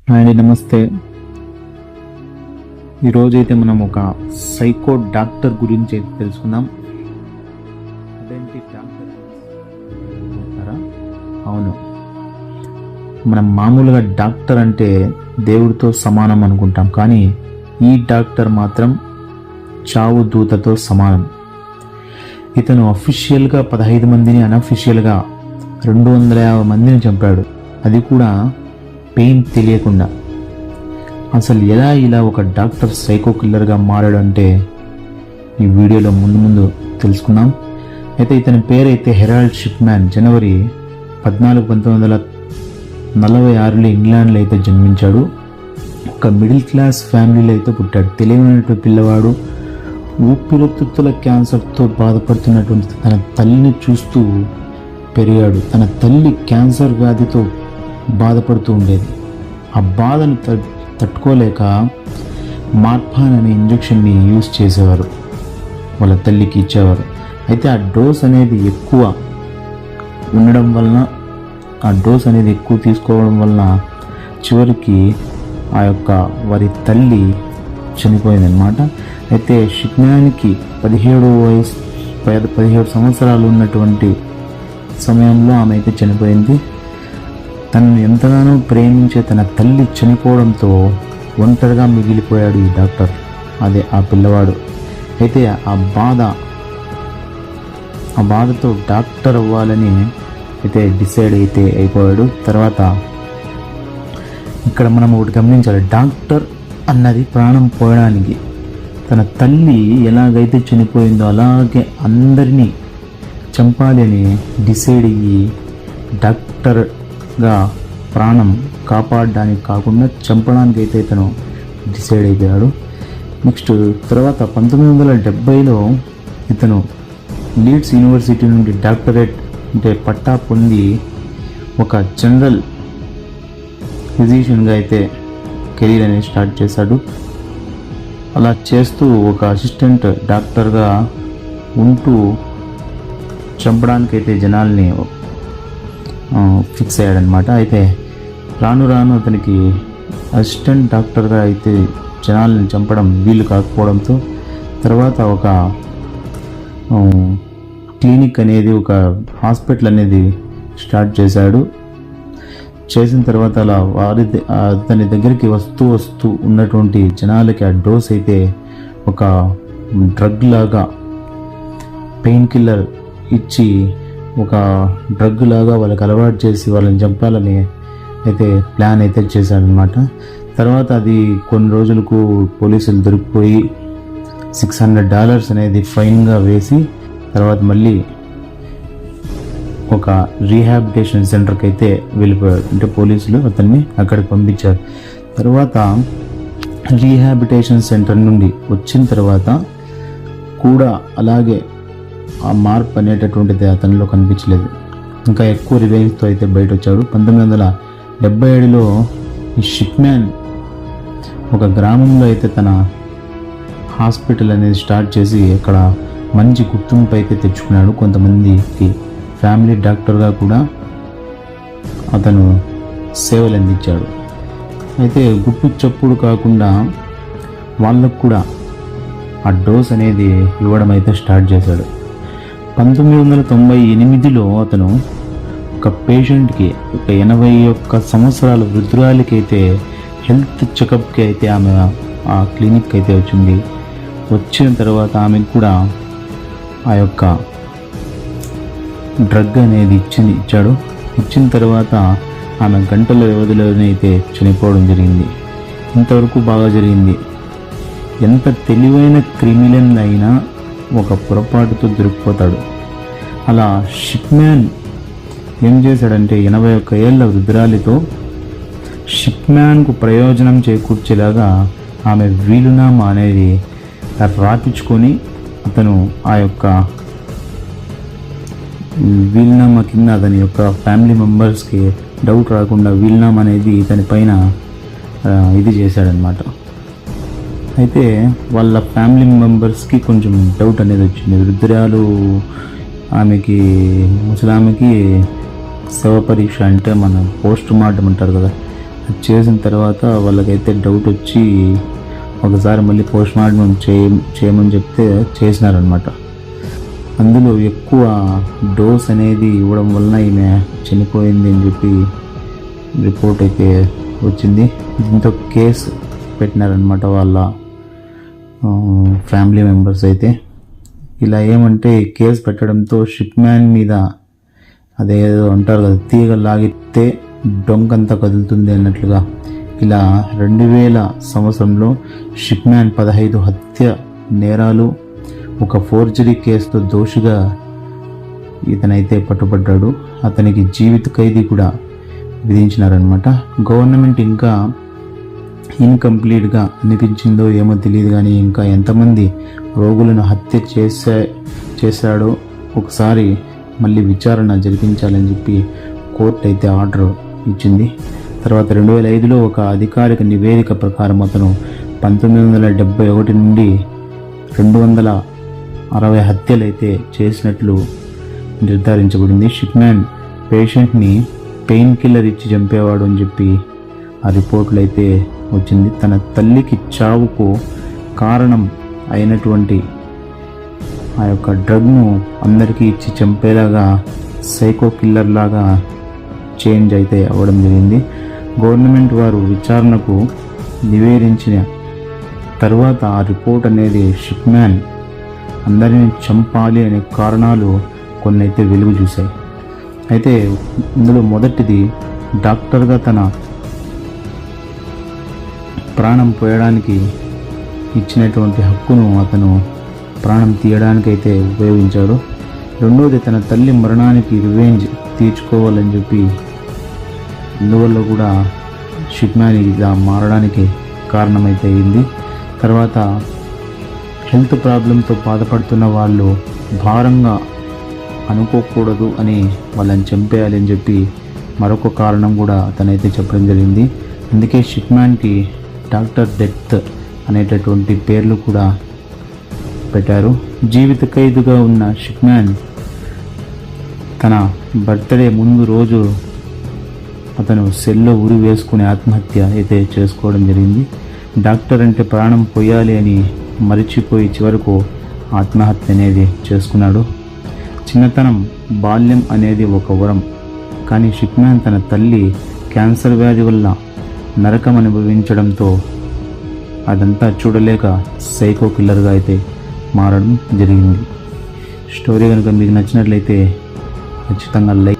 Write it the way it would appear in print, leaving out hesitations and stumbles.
Hi అండి, నమస్తే. ఈరోజైతే మనం ఒక సైకో డాక్టర్ గురించి అయితే తెలుసుకుందాం. అదేంటి డాక్టర్ అనుకుంటారా? అవును, మనం మామూలుగా డాక్టర్ అంటే దేవుడితో సమానం అనుకుంటాం, కానీ ఈ డాక్టర్ మాత్రం చావు దూతతో సమానం. ఇతను అఫీషియల్గా 15 మందిని, అన్అఫీషియల్గా 250 మందిని చంపాడు, అది కూడా పెయిన్ తెలియకుండా. అసలు ఇలా ఒక డాక్టర్ సైకో కిల్లర్గా మారాడు అంటే ఈ వీడియోలో ముందు తెలుసుకుందాం. అయితే ఇతని పేరైతే హెరాల్డ్ షిప్మ్యాన్. జనవరి 14, 1946లో ఇంగ్లాండ్లో అయితే జన్మించాడు. ఒక మిడిల్ క్లాస్ ఫ్యామిలీలో అయితే పుట్టాడు. తెలియనటువంటి పిల్లవాడు. ఊపిరితిత్తుల క్యాన్సర్తో బాధపడుతున్నటువంటి తన తల్లిని చూస్తూ పెరిగాడు. తన తల్లి క్యాన్సర్ వ్యాధితో బాధపడుతూ ఉండేది. ఆ బాధను తట్టుకోలేక మార్ఫాన్ అనే ఇంజెక్షన్ని యూజ్ చేసేవారు, వాళ్ళ తల్లికి ఇచ్చేవారు. అయితే ఆ డోస్ అనేది ఎక్కువ ఉండడం వలన, ఆ డోస్ అనేది ఎక్కువ తీసుకోవడం వలన చివరికి ఆ యొక్క వారి తల్లి చనిపోయిందనమాట. అయితే షిప్మ్యాన్కి 17 సంవత్సరాలు ఉన్నటువంటి సమయంలో ఆమె అయితే చనిపోయింది. తనను ఎంతగానో ప్రేమించే తన తల్లి చనిపోవడంతో ఒంటరిగా మిగిలిపోయాడు ఈ డాక్టర్, అదే ఆ పిల్లవాడు. అయితే ఆ బాధతో డాక్టర్ అవ్వాలని అయితే డిసైడ్ అయిపోయాడు. తర్వాత ఇక్కడ మనం ఒకటి గమనించాలి, డాక్టర్ అన్నది ప్రాణం పోయడానికి. తన తల్లి ఎలాగైతే చనిపోయిందో అలాగే అందరినీ చంపాలి అని డిసైడ్ అయ్యి డాక్టర్గా ప్రాణం కాపాడడానికి కాకుండా చంపడానికి అయితే ఇతను డిసైడ్ అయిపోయాడు. నెక్స్ట్ తర్వాత 1970లో ఇతను లీడ్స్ యూనివర్సిటీ నుండి డాక్టరేట్ అంటే పట్టా పొంది ఒక జనరల్ ఫిజిషియన్గా అయితే కెరీర్ అనేది స్టార్ట్ చేశాడు. అలా చేస్తూ ఒక అసిస్టెంట్ డాక్టర్గా ఉంటూ చంపడానికైతే జనాల్ని ఫిక్స్ అయ్యాడనమాట. అయితే రాను అతనికి అసిస్టెంట్ డాక్టర్గా అయితే జనాల్ని చంపడం వీలు కాకపోవడంతో తర్వాత ఒక క్లినిక్ అనేది, ఒక హాస్పిటల్ అనేది స్టార్ట్ చేశాడు. చేసిన తర్వాత అలా అతని దగ్గరికి వస్తూ ఉన్నటువంటి జనాలకి ఆ డోస్ అయితే ఒక డ్రగ్ లాగా, పెయిన్ కిల్లర్ ఇచ్చి ఒక డ్రగ్ లాగా వాళ్ళకి అలవాటు చేసి వాళ్ళని చంపాలని అయితే ప్లాన్ అయితే చేశాడనమాట. తర్వాత అది కొన్ని రోజులకు పోలీసులు దొరికిపోయి $600 అనేది ఫైన్గా వేసి తర్వాత మళ్ళీ ఒక రీహాబిలిటేషన్ సెంటర్కి అయితే వెళ్ళిపోయాడు. అంటే పోలీసులు అతన్ని అక్కడికి పంపించారు. తర్వాత రీహాబిలిటేషన్ సెంటర్ నుండి వచ్చిన తర్వాత కూడా అలాగే ఆ మార్పు అనేటటువంటిది అతనిలో కనిపించలేదు. ఇంకా ఎక్కువ రివెంజ్తో అయితే బయట వచ్చాడు. 1977లో ఈ షిప్మ్యాన్ ఒక గ్రామంలో అయితే తన హాస్పిటల్ అనేది స్టార్ట్ చేసి అక్కడ మంచి గుర్తింపు అయితే తెచ్చుకున్నాడు. కొంతమందికి ఫ్యామిలీ డాక్టర్గా కూడా అతను సేవలు అందించాడు. అయితే గుట్టు చప్పుడు కాకుండా వాళ్ళకు కూడా ఆ డోస్ అనేది ఇవ్వడం అయితే స్టార్ట్ చేశాడు. 1998లో అతను ఒక పేషెంట్కి, ఒక 81 సంవత్సరాల వృద్ధురాలికి అయితే హెల్త్ చెకప్కి అయితే ఆమె ఆ క్లినిక్ అయితే వచ్చింది. వచ్చిన తర్వాత ఆమెకు కూడా ఆ యొక్క డ్రగ్ అనేది ఇచ్చాడు. ఇచ్చిన తర్వాత ఆమె గంటల వ్యవధిలోనే అయితే చనిపోవడం జరిగింది. ఇంతవరకు బాగా జరిగింది. ఎంత తెలివైన క్రిమినల్ అయినా ఒక పొరపాటుతో దొరికిపోతాడు. అలా షిప్మ్యాన్ ఏం చేశాడంటే 81 ఏళ్ల వృద్ధురాలితో షిప్మ్యాన్కు ప్రయోజనం చేకూర్చేలాగా ఆమె వీలునామా అనేది రాపించుకొని అతను ఆ యొక్క వీలునామా కింద అతని యొక్క ఫ్యామిలీ మెంబర్స్కి డౌట్ రాకుండా వీలునామా అనేది ఇతని పైన ఇది చేశాడనమాట. అయితే వాళ్ళ ఫ్యామిలీ మెంబర్స్కి కొంచెం డౌట్ అనేది వచ్చింది. వృద్ధురాలు ఆమెకి, ముసలామెకి శవ పరీక్ష అంటే మన పోస్ట్ మార్టం అంటారు కదా, అది చేసిన తర్వాత వాళ్ళకైతే డౌట్ వచ్చి ఒకసారి మళ్ళీ పోస్ట్మార్టం చేయమని చెప్తే చేసినారనమాట. అందులో ఎక్కువ డోస్ అనేది ఇవ్వడం వలన ఈమె చనిపోయింది అని చెప్పి రిపోర్ట్ అయితే వచ్చింది. దీంతో కేసు పెట్టినారనమాట వాళ్ళ ఫ్యామిలీ మెంబర్స్ అయితే. ఇలా ఏమంటే కేసు పెట్టడంతో షిప్ మ్యాన్ మీద అదేదో అంటారు కదా, తీగ లాగితే డొంకంతా కదులుతుంది అన్నట్లుగా ఇలా 2000 సంవత్సరంలో షిప్ మ్యాన్ 15 హత్య నేరాలు, ఒక ఫోర్జరీ కేసుతో దోషిగా ఇతనైతే పట్టుబడ్డాడు. అతనికి జీవిత ఖైదీ కూడా విధించినారనమాట. గవర్నమెంట్ ఇంకా ఇన్కంప్లీట్గా అనిపించిందో ఏమో తెలియదు కానీ ఇంకా ఎంతమంది రోగులను హత్య చేశాడో ఒకసారి మళ్ళీ విచారణ జరిపించాలని చెప్పి కోర్టు అయితే ఆర్డర్ ఇచ్చింది. తర్వాత 2005లో ఒక అధికారిక నివేదిక ప్రకారం అతను 1971 నుండి 260 హత్యలు అయితే చేసినట్లు నిర్ధారించబడింది. షిప్ మ్యాన్ పేషెంట్ని పెయిన్ కిల్లర్ ఇచ్చి చంపేవాడు అని చెప్పి ఆ రిపోర్ట్లు అయితే వచ్చింది. తన తల్లికి చావుకు కారణం అయినటువంటి ఆ యొక్క డ్రగ్ను అందరికీ ఇచ్చి చంపేలాగా సైకో కిల్లర్ లాగా చేంజ్ అయితే అవ్వడం జరిగింది. గవర్నమెంట్ వారు విచారణకు నివేదించిన తర్వాత ఆ రిపోర్ట్ అనేది షిప్ మ్యాన్ అందరినీ చంపాలి అనే కారణాలు కొన్ని అయితే వెలుగు చూశాయి. అయితే ఇందులో మొదటిది, డాక్టర్గా తన ప్రాణం పోయడానికి ఇచ్చినటువంటి హక్కును అతను ప్రాణం తీయడానికైతే ఉపయోగించాడు. రెండోది, తన తల్లి మరణానికి రివెంజ్ తీర్చుకోవాలని చెప్పి అందువల్ల కూడా షిప్ మ్యాన్ ఇలా మారడానికి కారణమైతే అయింది. తర్వాత హెల్త్ ప్రాబ్లంతో బాధపడుతున్న వాళ్ళు భారంగా అనుకోకూడదు అని వాళ్ళని చంపేయాలి అని చెప్పి మరొక కారణం కూడా అతనైతే చెప్పడం జరిగింది. అందుకే షిప్ మ్యాన్కి డాక్టర్ డెత్ అనేటటువంటి పేర్లు కూడా పెట్టారు. జీవిత ఖైదుగా ఉన్న షిప్ మ్యాన్ తన బర్త్డే ముందు రోజు అతను సెల్లో ఉరి వేసుకుని ఆత్మహత్య అయితే చేసుకోవడం జరిగింది. డాక్టర్ అంటే ప్రాణం పోయాలి అని మరిచిపోయి చివరకు ఆత్మహత్య అనేది చేసుకున్నాడు. చిన్నతనం, బాల్యం అనేది ఒక వరం, కానీ షిప్ మ్యాన్ తన తల్లి క్యాన్సర్ వ్యాధి వల్ల నరకం అనుభవించడంతో అదంతా చూడలేక సైకో కిల్లర్గా అయితే మారడం జరిగింది. స్టోరీ కనుక మీకు నచ్చినట్లయితే ఖచ్చితంగా లైక్